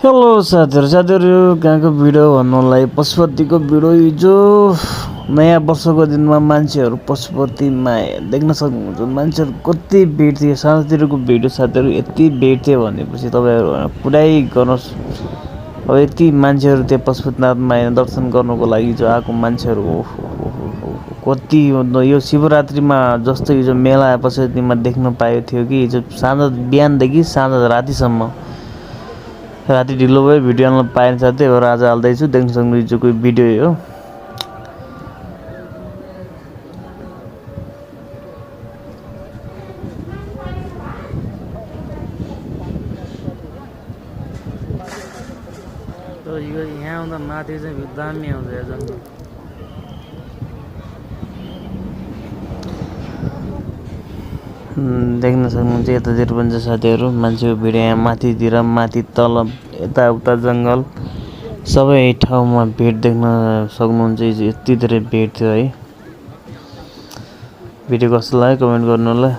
Hello साथीहरू कहाँको video भन्नुलाई पशुपतिको भिडियो हिजो नयाँ वर्षको दिनमा मान्छेहरू पशुपतिमा देख्न सक्नुहुन्छ। मान्छेहरू कति भिड थियो। सानोतिरको भिडियो साथीहरू यति भिड थियो भनेपछि तपाईँहरू पुरै गर्नुहोस्। अब यति मान्छेहरू त्यो पशुपतिनाथमा दर्शन गर्नुको लागि जो आएको मान्छेहरू कति यो शिवरात्रिमा जस्तो हिजो मेला पशुपतिमा देख्न पाएको थियो कि हिजो साँझ बिहानदेखि साँझ रातिसम्म। राति ढिलो भयो भिडियो हाल्न पाएन साथै, त्यही भएर आज हाल्दैछु। देख्न सक्नु हिजोको भिडियो हो। यो यहाँ आउँदा माथि चाहिँ दामी आउँछ या जङ्गल। देख्न सक्नुहुन्छ यतातिर पनि छ साथीहरू मान्छेको भिड। यहाँ माथितिर माथि तल यताउता जङ्गल सबै ठाउँमा भिड देख्न सक्नुहुन्छ। यति धेरै भिड थियो है। भिडियो कस्तो लाग्यो कमेन्ट गर्नु होला।